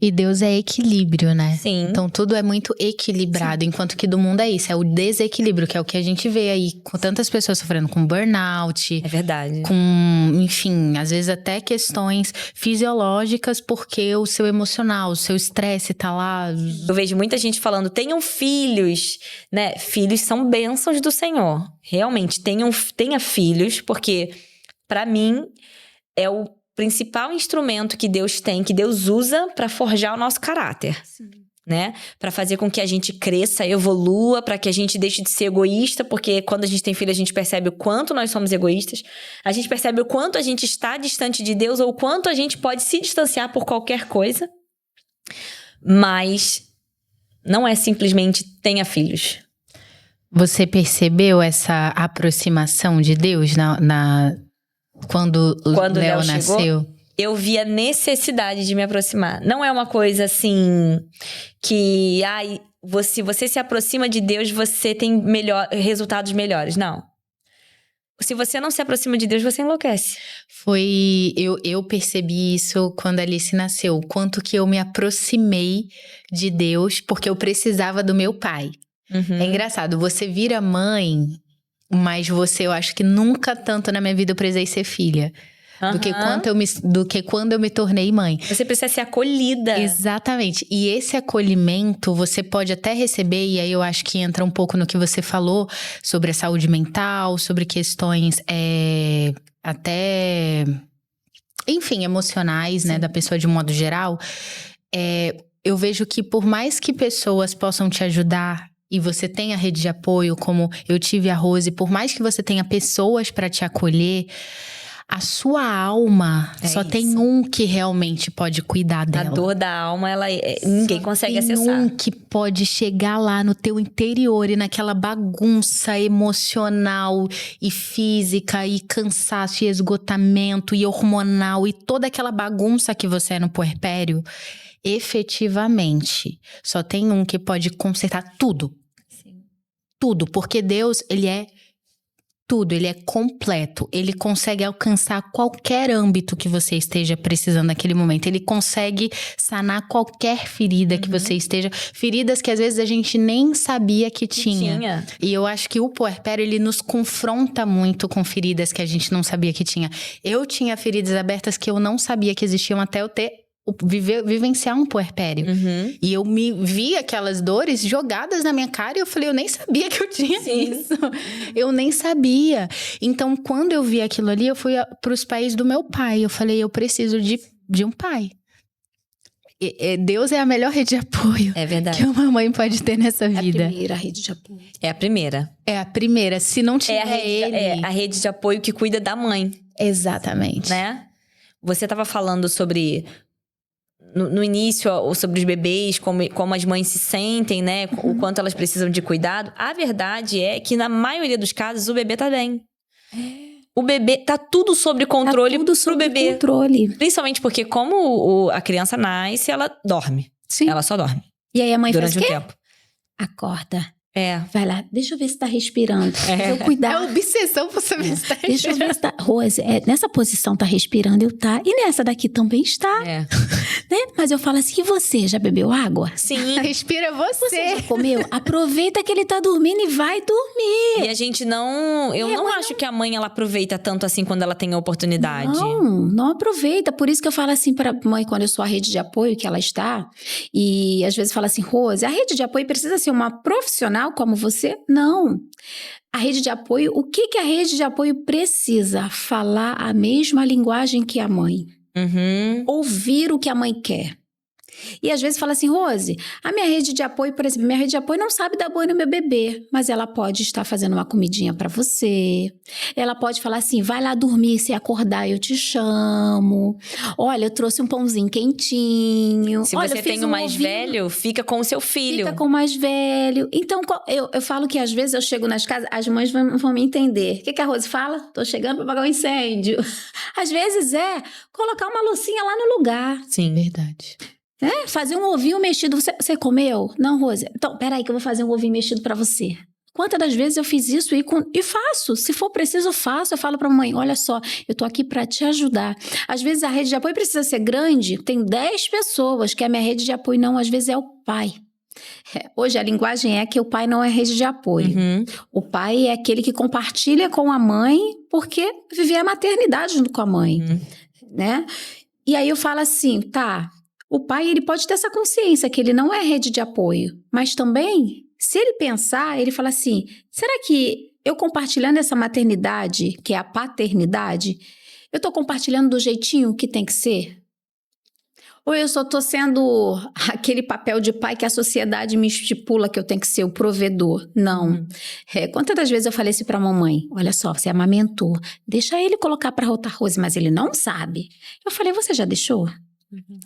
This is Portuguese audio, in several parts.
E Deus é equilíbrio, né? Sim. Então tudo é muito equilibrado, enquanto que do mundo é isso, é o desequilíbrio, que é o que a gente vê aí, com tantas pessoas sofrendo com burnout. É verdade. Com, enfim, às vezes até questões fisiológicas, porque o seu emocional, o seu estresse tá lá. Eu vejo muita gente falando, tenham filhos, né? Filhos são bênçãos do Senhor. Realmente, tenha filhos, porque pra mim é o principal instrumento que Deus tem, que Deus usa pra forjar o nosso caráter. Sim. Né? Pra fazer com que a gente cresça, evolua, pra que a gente deixe de ser egoísta, porque quando a gente tem filho, a gente percebe o quanto nós somos egoístas. A gente percebe o quanto a gente está distante de Deus, ou o quanto a gente pode se distanciar por qualquer coisa. Mas não é simplesmente tenha filhos. Você percebeu essa aproximação de Deus quando Léo nasceu? Eu vi a necessidade de me aproximar. Não é uma coisa assim que, se você se aproxima de Deus, você tem resultados melhores. Não. Se você não se aproxima de Deus, você enlouquece. Eu percebi isso quando a Alice nasceu. O quanto que eu me aproximei de Deus, porque eu precisava do meu pai. Uhum. É engraçado, você vira mãe, mas eu acho que nunca tanto na minha vida eu precisei ser filha. Uhum. Do que quando eu me tornei mãe. Você precisa ser acolhida. Exatamente. E esse acolhimento você pode até receber, e aí eu acho que entra um pouco no que você falou sobre a saúde mental, sobre questões até, enfim, emocionais, né, da pessoa de um modo geral. Eu vejo que por mais que pessoas possam te ajudar, e você tenha rede de apoio, como eu tive a Rose, por mais que você tenha pessoas para te acolher, a sua alma só tem um que realmente pode cuidar dela. A dor da alma, ninguém consegue acessar. Tem um que pode chegar lá no teu interior e naquela bagunça emocional e física e cansaço e esgotamento e hormonal e toda aquela bagunça que você é no puerpério. Efetivamente, só tem um que pode consertar tudo. Sim. Tudo, porque Deus, ele é tudo, ele é completo. Ele consegue alcançar qualquer âmbito que você esteja precisando naquele momento. Ele consegue sanar qualquer ferida que você esteja. Feridas que às vezes a gente nem sabia que tinha. E eu acho que o puerpério, ele nos confronta muito com feridas que a gente não sabia que tinha. Eu tinha feridas abertas que eu não sabia que existiam até eu vivenciar um puerpério. Uhum. E eu me vi aquelas dores jogadas na minha cara e eu falei, eu nem sabia que eu tinha isso. Eu nem sabia. Então, quando eu vi aquilo ali, eu fui para os pais do meu pai. Eu falei, eu preciso de um pai. Deus é a melhor rede de apoio. É verdade. Que uma mãe pode ter nessa vida. É a primeira rede de apoio. É a primeira. É a primeira. Se não tiver É a rede de apoio que cuida da mãe. Exatamente. Né? Você estava falando sobre... No início, sobre os bebês, como as mães se sentem, né? O quanto elas precisam de cuidado. A verdade é que, na maioria dos casos, o bebê tá bem. O bebê tá tudo sob controle pro bebê. Principalmente porque, como a criança nasce, ela dorme. Sim. Ela só dorme. E aí a mãe durante faz o quê? tempo. Acorda. Vai lá, deixa eu ver se tá respirando. Eu cuidar. É obsessão pra saber se tá respirando. Deixa eu ver se tá... Rose, nessa posição tá respirando, eu tá. E nessa daqui também está. É. Né? Mas eu falo assim, e você, já bebeu água? Sim. Respira você. Já comeu? Aproveita que ele tá dormindo e vai dormir. E a gente não... Eu não acho que a mãe, ela aproveita tanto assim quando ela tem a oportunidade. Não aproveita. Por isso que eu falo assim pra mãe, quando eu sou a rede de apoio que ela está. E às vezes fala assim, Rose, a rede de apoio precisa ser uma profissional como você? Não. A rede de apoio, o que a rede de apoio precisa? Falar a mesma linguagem que a mãe. Uhum. Ouvir o que a mãe quer. E às vezes fala assim, Rose, a minha rede de apoio, por exemplo, minha rede de apoio não sabe dar banho no meu bebê, mas ela pode estar fazendo uma comidinha pra você. Ela pode falar assim, vai lá dormir, se acordar eu te chamo. Olha, eu trouxe um pãozinho quentinho. Se olha, você tem o mais velho, fica com o seu filho. Fica com o mais velho. Então, eu falo que às vezes eu chego nas casas, as mães vão me entender. O que a Rose fala? Tô chegando pra apagar um incêndio. Às vezes colocar uma loucinha lá no lugar. Sim, verdade. Fazer um ovinho mexido. Você comeu? Não, Rose. Então, peraí que eu vou fazer um ovinho mexido pra você. Quantas das vezes eu fiz isso e faço? Se for preciso, eu faço. Eu falo pra mãe, olha só, eu tô aqui pra te ajudar. Às vezes a rede de apoio precisa ser grande, tem 10 pessoas que é a minha rede de apoio, não, às vezes é o pai. Hoje a linguagem é que o pai não é rede de apoio. O pai é aquele que compartilha com a mãe porque viver a maternidade junto com a mãe, né? E aí eu falo assim, tá, o pai ele pode ter essa consciência que ele não é rede de apoio, mas também, se ele pensar, ele fala assim, será que eu compartilhando essa maternidade, que é a paternidade, eu tô compartilhando do jeitinho que tem que ser? Ou eu só tô sendo aquele papel de pai que a sociedade me estipula que eu tenho que ser o provedor? Não. Quantas das vezes eu falei assim pra mamãe, olha só, você amamentou, deixa ele colocar pra rotar arroz, mas ele não sabe. Eu falei, você já deixou?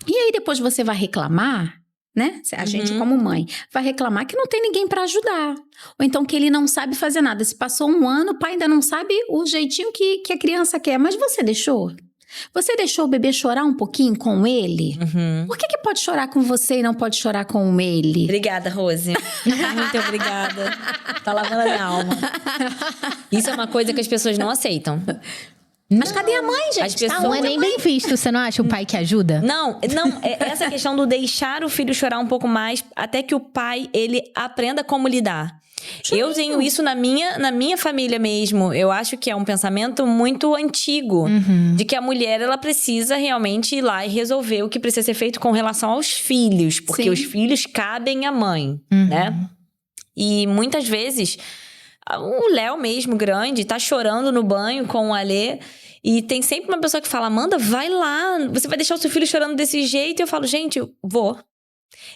E aí depois você vai reclamar, né? A gente como mãe vai reclamar que não tem ninguém pra ajudar. Ou então que ele não sabe fazer nada. Se passou um ano, o pai ainda não sabe o jeitinho que a criança quer. Mas você deixou? Você deixou o bebê chorar um pouquinho com ele? Por que pode chorar com você e não pode chorar com ele? Obrigada, Rose. Muito obrigada. Tá lavando a minha alma. Isso é uma coisa que as pessoas não aceitam. Mas cadê a mãe, gente? As pessoas... Não é nem bem visto, você não acha o pai que ajuda? Não, essa questão do deixar o filho chorar um pouco mais, até que o pai, ele aprenda como lidar. Eu tenho isso na minha família mesmo. Eu acho que é um pensamento muito antigo. De que a mulher, ela precisa realmente ir lá e resolver o que precisa ser feito com relação aos filhos. Porque os filhos cabem à mãe, né? E muitas vezes, o Léo mesmo, grande, tá chorando no banho com o Alê. E tem sempre uma pessoa que fala, Amanda, vai lá. Você vai deixar o seu filho chorando desse jeito? E eu falo, gente, eu vou.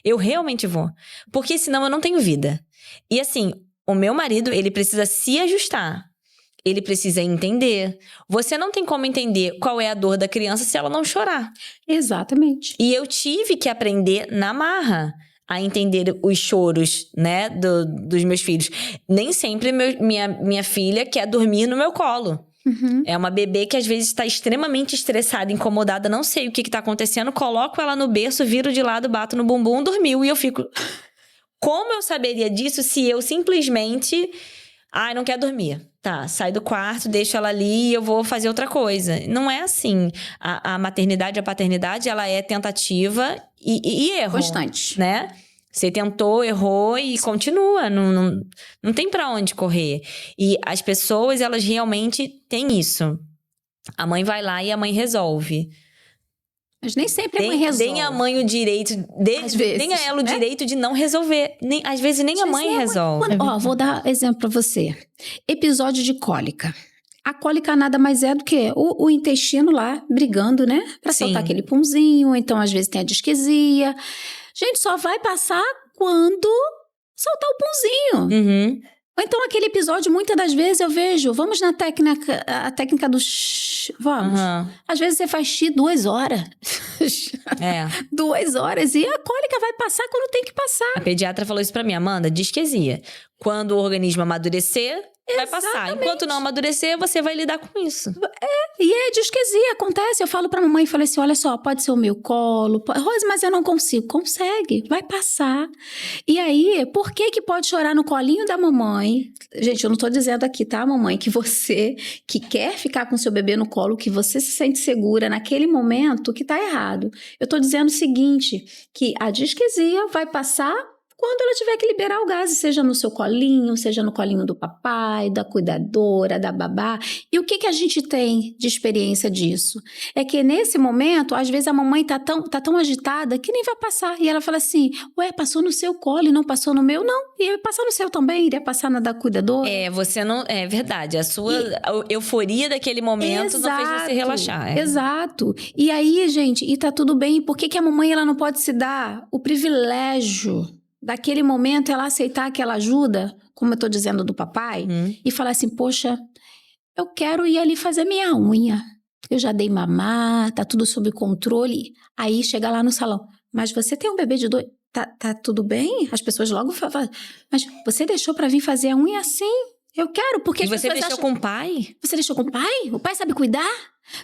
Eu realmente vou. Porque senão eu não tenho vida. E assim, o meu marido, ele precisa se ajustar. Ele precisa entender. Você não tem como entender qual é a dor da criança se ela não chorar. Exatamente. E eu tive que aprender na marra a entender os choros, né, dos meus filhos. Nem sempre minha filha quer dormir no meu colo. É uma bebê que às vezes está extremamente estressada, incomodada, não sei o que está acontecendo, coloco ela no berço, viro de lado, bato no bumbum, dormiu. E eu fico... Como eu saberia disso se eu simplesmente... Ai, não quer dormir. Tá, sai do quarto, deixo ela ali e eu vou fazer outra coisa. Não é assim. A maternidade, a paternidade, ela é tentativa e erro. Constante. Né? Você tentou, errou e continua. Não tem pra onde correr. E as pessoas, elas realmente têm isso. A mãe vai lá e a mãe resolve. Mas nem sempre a mãe resolve. Deem a mãe o direito... Deem a ela o direito de não resolver. Às vezes nem a mãe resolve. Vou dar exemplo pra você. Episódio de cólica. A cólica nada mais é do que o intestino lá brigando, né? Pra soltar aquele punzinho. Então, às vezes, tem a disquesia. Gente, só vai passar quando soltar o punzinho. Ou então, aquele episódio, muitas das vezes eu vejo, vamos na técnica, a técnica do vamos. Às vezes você faz xixi 2 horas. 2 horas e a cólica vai passar quando tem que passar. A pediatra falou isso pra mim, Amanda, disquesia. Quando o organismo amadurecer, vai passar. Enquanto não amadurecer, você vai lidar com isso. E é disquesia, acontece. Eu falo pra mamãe, falei assim, olha só, pode ser o meu colo. Rose, mas eu não consigo. Consegue, vai passar. E aí, por que pode chorar no colinho da mamãe? Gente, eu não tô dizendo aqui, tá, mamãe, que você que quer ficar com seu bebê no colo, que você se sente segura naquele momento, que tá errado. Eu tô dizendo o seguinte, que a disquesia vai passar quando ela tiver que liberar o gás, seja no seu colinho, seja no colinho do papai, da cuidadora, da babá. E o que a gente tem de experiência disso? É que nesse momento, às vezes a mamãe tá tão agitada que nem vai passar. E ela fala assim, ué, passou no seu colo e não passou no meu? Não, ia passar no seu também, iria passar na da cuidadora. Você não... É verdade, a sua euforia daquele momento não fez você relaxar. Exato. E aí, gente, e tá tudo bem. Por que a mamãe ela não pode se dar o privilégio daquele momento ela aceitar aquela ajuda, como eu tô dizendo do papai, e falar assim, poxa, eu quero ir ali fazer minha unha. Eu já dei mamar, tá tudo sob controle. Aí chega lá no salão, mas você tem um bebê de 2... Tá tudo bem? As pessoas logo falam, mas você deixou pra vir fazer a unha assim? Eu quero, porque as pessoas deixou com o pai? Você deixou com o pai? O pai sabe cuidar?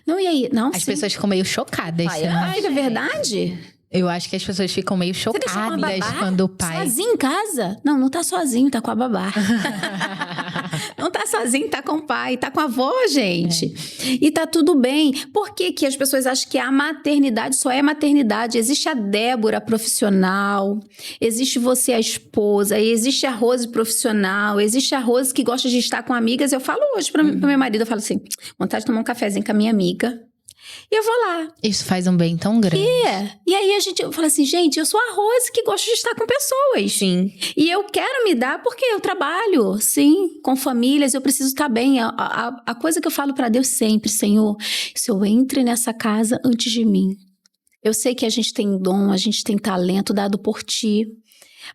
Não, e aí? Não, as pessoas ficam meio chocadas. Ai, é verdade? Eu acho que as pessoas ficam meio Você deixa com a chocadas babá? quando o pai... Sozinho em casa? Não tá sozinho, tá com a babá. Não tá sozinho, tá com o pai, tá com a avó, gente. E tá tudo bem. Por que que as pessoas acham que a maternidade só é maternidade? Existe a Débora profissional, existe você a esposa, e existe a Rose profissional, existe a Rose que gosta de estar com amigas. Eu falo hoje pro meu marido, eu falo assim, vontade de tomar um cafezinho com a minha amiga. E eu vou lá. Isso faz um bem tão grande. E aí eu falo assim, gente, eu sou a Rose que gosta de estar com pessoas. Sim. E eu quero me dar porque eu trabalho, sim, com famílias, eu preciso estar bem. A coisa que eu falo para Deus sempre, Senhor, se eu entre nessa casa antes de mim. Eu sei que a gente tem dom, a gente tem talento dado por Ti,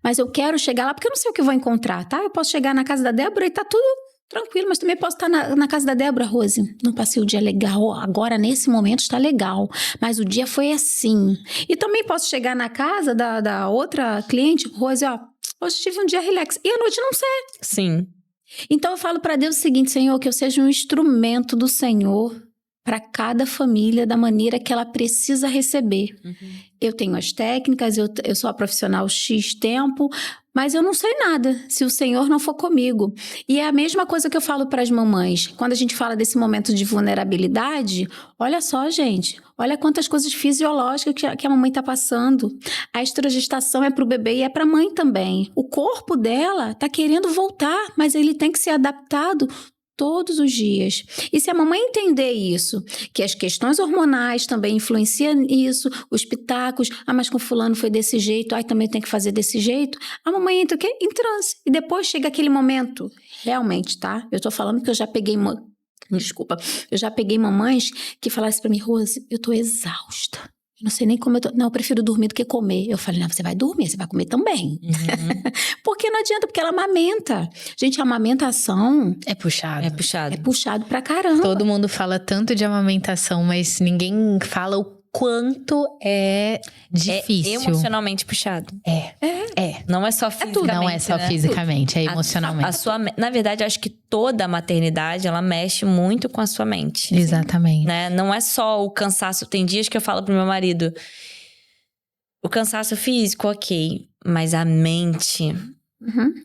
mas eu quero chegar lá porque eu não sei o que eu vou encontrar, tá? Eu posso chegar na casa da Débora e tá tudo tranquilo, mas também posso estar na casa da Débora, Rose. Não passei o dia legal, agora nesse momento está legal, mas o dia foi assim. E também posso chegar na casa da outra cliente, Rose, ó, hoje tive um dia relax. E a noite não sei. Sim. Então eu falo para Deus o seguinte, Senhor, que eu seja um instrumento do Senhor para cada família da maneira que ela precisa receber. Eu tenho as técnicas, eu sou a profissional X tempo, mas eu não sei nada se o Senhor não for comigo. E é a mesma coisa que eu falo para as mamães. Quando a gente fala desse momento de vulnerabilidade, olha só, gente, olha quantas coisas fisiológicas que a mamãe está passando. A estrogestação é para o bebê e é para a mãe também. O corpo dela está querendo voltar, mas ele tem que ser adaptado todos os dias. E se a mamãe entender isso, que as questões hormonais também influenciam nisso, os pitacos, mas com fulano foi desse jeito, também tem que fazer desse jeito, a mamãe entra o quê? Em transe. E depois chega aquele momento, realmente, tá? Eu tô falando que eu já peguei eu já peguei mamães que falassem pra mim, Rose, eu tô exausta. Eu não sei nem como eu tô. Não, eu prefiro dormir do que comer. Eu falei, não, você vai dormir, você vai comer também. Porque não adianta, porque ela amamenta. Gente, a amamentação É puxado. é puxado pra caramba. Todo mundo fala tanto de amamentação, mas ninguém fala o quanto é difícil. É emocionalmente puxado. Não é só fisicamente. Não é só né? fisicamente, é emocionalmente. Na verdade, eu acho que toda a maternidade, ela mexe muito com a sua mente. Exatamente. Né? Não é só o cansaço. Tem dias que eu falo pro meu marido, o cansaço físico, ok, mas a mente...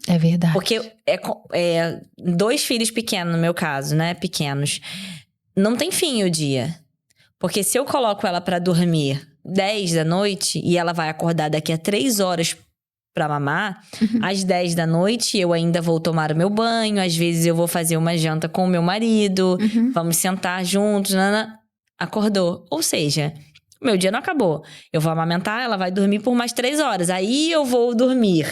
É verdade. Porque é 2 filhos pequenos, no meu caso, né? Pequenos. Não tem fim o dia. Porque se eu coloco ela pra dormir 10 da noite e ela vai acordar daqui a 3 horas pra mamar, às 10 da noite eu ainda vou tomar o meu banho, às vezes eu vou fazer uma janta com o meu marido, vamos sentar juntos, acordou. Ou seja, meu dia não acabou. Eu vou amamentar, ela vai dormir por mais 3 horas, aí eu vou dormir.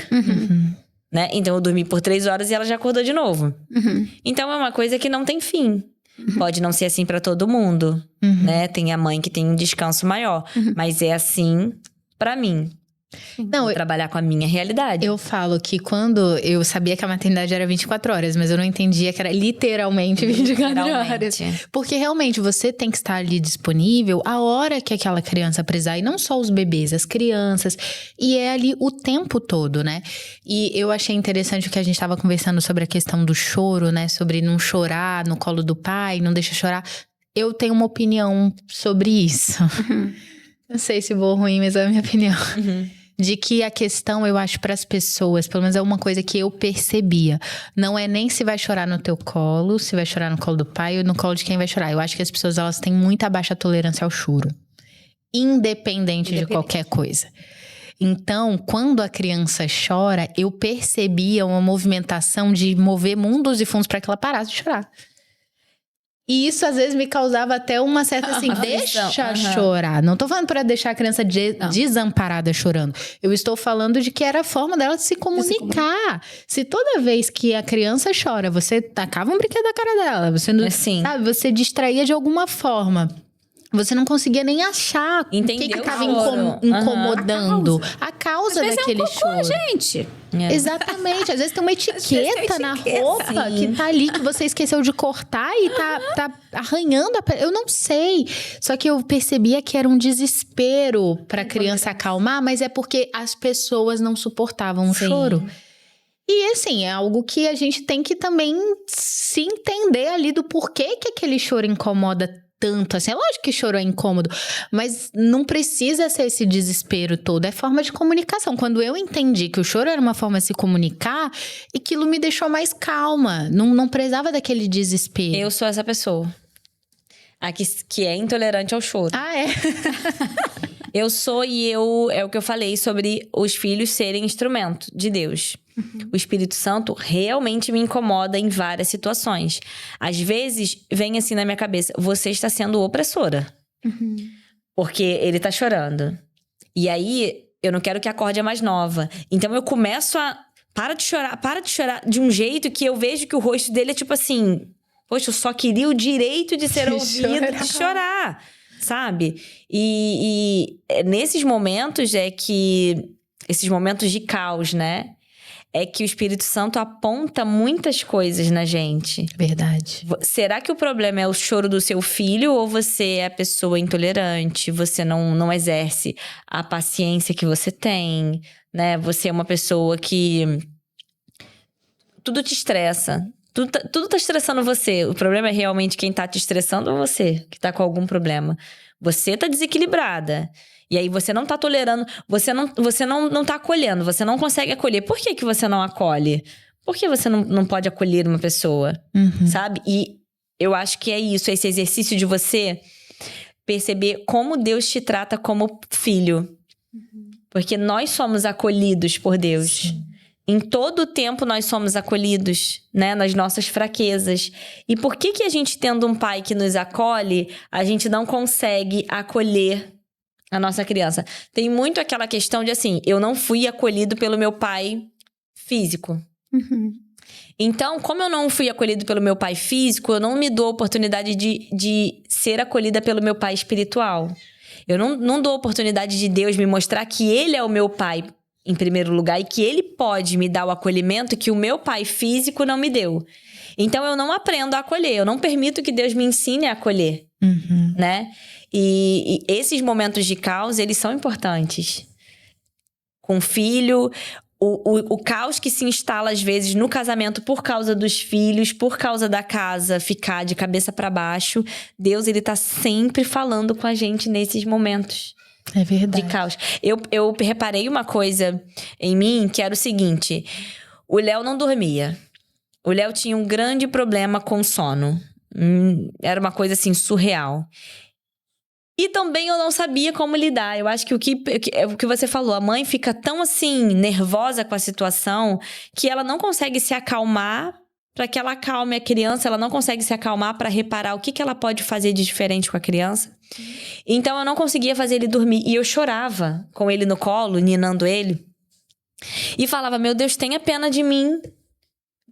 Né? Então eu dormi por 3 horas e ela já acordou de novo. Então é uma coisa que não tem fim. Pode não ser assim pra todo mundo, né? Tem a mãe que tem um descanso maior, mas é assim pra mim. Não, Vou trabalhar com a minha realidade. eu falo que quando eu sabia que a maternidade era 24 horas, mas eu não entendia que era literalmente 24 horas. Porque realmente você tem que estar ali disponível a hora que aquela criança precisar. E não só os bebês, as crianças. E é ali o tempo todo, né? E eu achei interessante o que a gente estava conversando sobre a questão do choro, né? Sobre não chorar no colo do pai, não deixa chorar. Eu tenho uma opinião sobre isso. Não sei se boa ou ruim, mas é a minha opinião. De que a questão, eu acho, para as pessoas, pelo menos é uma coisa que eu percebia. Não é nem se vai chorar no teu colo, se vai chorar no colo do pai ou no colo de quem vai chorar. Eu acho que as pessoas, elas têm muita baixa tolerância ao choro. Independente de qualquer coisa. Então, quando a criança chora, eu percebia uma movimentação de mover mundos e fundos para que ela parasse de chorar. E isso, às vezes, me causava até uma certa, assim, deixa chorar. Não tô falando pra deixar a criança desamparada chorando. Eu estou falando de que era a forma dela de se comunicar. Se toda vez que a criança chora, você tacava um brinquedo na cara dela, você não, sabe, você distraía de alguma forma. Você não conseguia nem achar o que estava incomodando. A causa daquele choro. Gente. Exatamente. Às vezes tem uma etiqueta na roupa que tá ali, que você esqueceu de cortar e tá arranhando a pele. Eu não sei. Só que eu percebia que era um desespero pra criança acalmar, mas é porque as pessoas não suportavam o choro. E assim, é algo que a gente tem que também se entender ali do porquê que aquele choro incomoda tanto assim. É lógico que choro é incômodo, mas não precisa ser esse desespero todo. É forma de comunicação. Quando eu entendi que o choro era uma forma de se comunicar, aquilo me deixou mais calma. Não precisava daquele desespero. Eu sou essa pessoa. A que é intolerante ao choro. Ah, é? Eu sou é o que eu falei sobre os filhos serem instrumento de Deus. O Espírito Santo realmente me incomoda em várias situações. Às vezes, vem assim na minha cabeça, você está sendo opressora. Porque ele tá chorando. E aí, eu não quero que acorde a mais nova. Então, eu começo a... Para de chorar de um jeito que eu vejo que o rosto dele é tipo assim... Poxa, eu só queria o direito de ser ouvido, de chorar. Sabe? E nesses momentos esses momentos de caos, né? É que o Espírito Santo aponta muitas coisas na gente. Verdade. Será que o problema é o choro do seu filho ou você é a pessoa intolerante? Você não exerce a paciência que você tem, né? Você é uma pessoa que... Tudo te estressa. Tudo tá estressando você. O problema é realmente quem tá te estressando ou você que tá com algum problema. Você tá desequilibrada. E aí você não tá tolerando, você não tá acolhendo, você não consegue acolher. Por que você não acolhe? Por que você não pode acolher uma pessoa? Sabe? E eu acho que é isso, esse exercício de você perceber como Deus te trata como filho. Porque nós somos acolhidos por Deus. Sim. Em todo o tempo nós somos acolhidos, né? Nas nossas fraquezas. E por que a gente, tendo um pai que nos acolhe, a gente não consegue acolher a nossa criança? Tem muito aquela questão de assim, eu não fui acolhido pelo meu pai físico. Então, como eu não fui acolhido pelo meu pai físico, eu não me dou a oportunidade de ser acolhida pelo meu pai espiritual. Eu não dou a oportunidade de Deus me mostrar que Ele é o meu pai em primeiro lugar e que Ele pode me dar o acolhimento que o meu pai físico não me deu. Então, eu não aprendo a acolher. Eu não permito que Deus me ensine a acolher, né? E esses momentos de caos, eles são importantes. Com o filho, o caos que se instala às vezes no casamento por causa dos filhos, por causa da casa ficar de cabeça para baixo. Deus, Ele tá sempre falando com a gente nesses momentos. É verdade. De caos. Eu reparei uma coisa em mim, que era o seguinte. O Léo não dormia. O Léo tinha um grande problema com sono. Era uma coisa assim, surreal. E também eu não sabia como lidar. Eu acho que o que você falou, a mãe fica tão assim, nervosa com a situação, que ela não consegue se acalmar para que ela acalme a criança. Ela não consegue se acalmar para reparar o que ela pode fazer de diferente com a criança. Então eu não conseguia fazer ele dormir. E eu chorava com ele no colo, ninando ele. E falava, meu Deus, tenha pena de mim.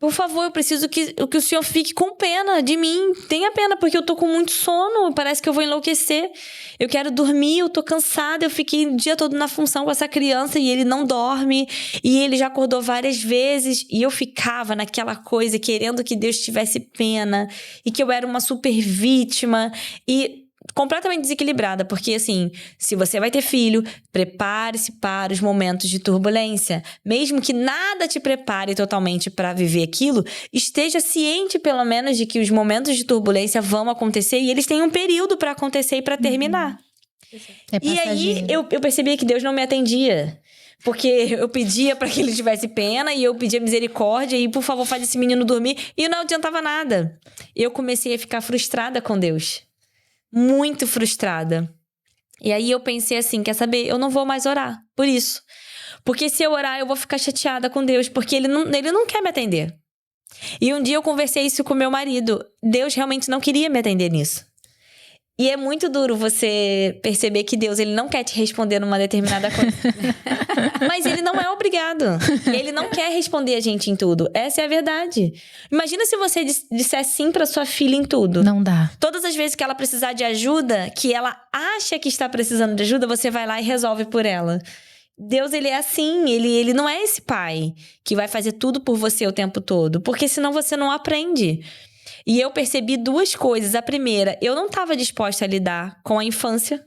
Por favor, eu preciso que o senhor fique com pena de mim. Tenha pena, porque eu tô com muito sono. Parece que eu vou enlouquecer. Eu quero dormir, eu tô cansada. Eu fiquei o dia todo na função com essa criança e ele não dorme. E ele já acordou várias vezes. E eu ficava naquela coisa, querendo que Deus tivesse pena. E que eu era uma super vítima. E completamente desequilibrada, porque assim, se você vai ter filho, prepare-se para os momentos de turbulência. Mesmo que nada te prepare totalmente para viver aquilo, esteja ciente pelo menos de que os momentos de turbulência vão acontecer e eles têm um período para acontecer e para terminar. E aí eu percebia que Deus não me atendia. Porque eu pedia para que ele tivesse pena e eu pedia misericórdia e, por favor, faz esse menino dormir. E não adiantava nada. Eu comecei a ficar frustrada com Deus. Muito frustrada. E aí eu pensei assim, quer saber? Eu não vou mais orar por isso. Porque se eu orar, eu vou ficar chateada com Deus. Porque ele não quer me atender. E um dia eu conversei isso com meu marido. Deus realmente não queria me atender nisso. E é muito duro você perceber que Deus, ele não quer te responder numa determinada coisa. Mas ele não é obrigado. Ele não quer responder a gente em tudo. Essa é a verdade. Imagina se você disser sim pra sua filha em tudo. Não dá. Todas as vezes que ela precisar de ajuda, que ela acha que está precisando de ajuda, você vai lá e resolve por ela. Deus, ele é assim. Ele não é esse pai que vai fazer tudo por você o tempo todo. Porque senão você não aprende. E eu percebi duas coisas. A primeira, eu não estava disposta a lidar com a infância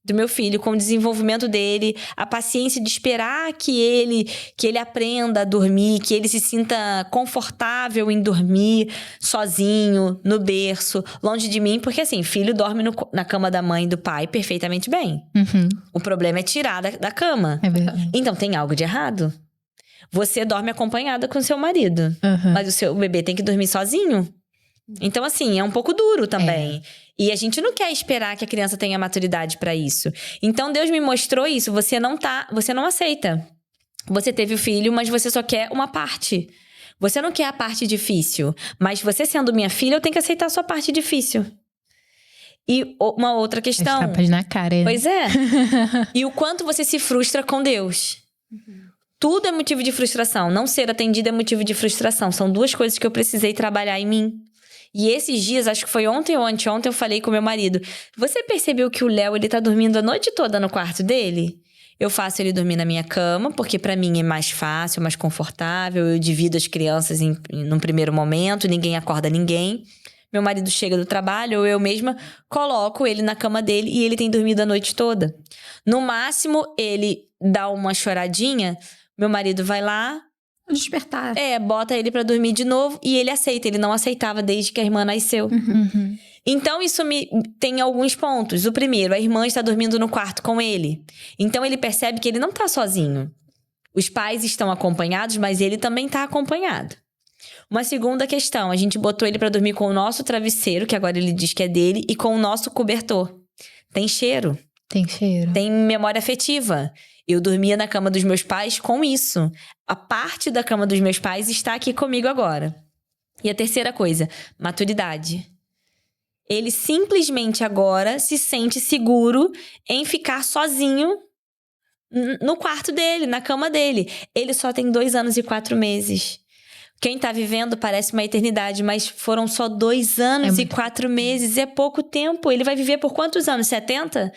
do meu filho, com o desenvolvimento dele, a paciência de esperar que ele aprenda a dormir, que ele se sinta confortável em dormir sozinho, no berço, longe de mim, porque assim, filho dorme na cama da mãe e do pai perfeitamente bem. O problema é tirar da cama. É verdade. Então tem algo de errado. Você dorme acompanhada com seu marido, mas o seu bebê tem que dormir sozinho. Então, assim, é um pouco duro também. E a gente não quer esperar que a criança tenha maturidade pra isso. Então, Deus me mostrou isso. Você não aceita. Você teve o filho, mas você só quer uma parte. Você não quer a parte difícil. Mas você sendo minha filha, eu tenho que aceitar a sua parte difícil. E uma outra questão. Tapas na cara. Né? Pois é. E o quanto você se frustra com Deus. Tudo é motivo de frustração. Não ser atendido é motivo de frustração. São duas coisas que eu precisei trabalhar em mim. E esses dias, acho que foi ontem ou anteontem, eu falei com meu marido. Você percebeu que o Léo, ele tá dormindo a noite toda no quarto dele? Eu faço ele dormir na minha cama, porque pra mim é mais fácil, mais confortável. Eu divido as crianças num primeiro momento, ninguém acorda ninguém. Meu marido chega do trabalho, ou eu mesma coloco ele na cama dele e ele tem dormido a noite toda. No máximo, ele dá uma choradinha, meu marido vai lá... Despertar. Bota ele pra dormir de novo e ele aceita. Ele não aceitava desde que a irmã nasceu. Então, isso tem alguns pontos. O primeiro, a irmã está dormindo no quarto com ele. Então, ele percebe que ele não tá sozinho. Os pais estão acompanhados, mas ele também tá acompanhado. Uma segunda questão, a gente botou ele pra dormir com o nosso travesseiro, que agora ele diz que é dele, e com o nosso cobertor. Tem cheiro. Tem cheiro. Tem memória afetiva. Eu dormia na cama dos meus pais com isso. A parte da cama dos meus pais está aqui comigo agora. E a terceira coisa, maturidade. Ele simplesmente agora se sente seguro em ficar sozinho no quarto dele, na cama dele. Ele só tem 2 anos e 4 meses. Quem tá vivendo parece uma eternidade, mas foram só 2 anos e 4 meses. É pouco tempo. Ele vai viver por quantos anos? 70?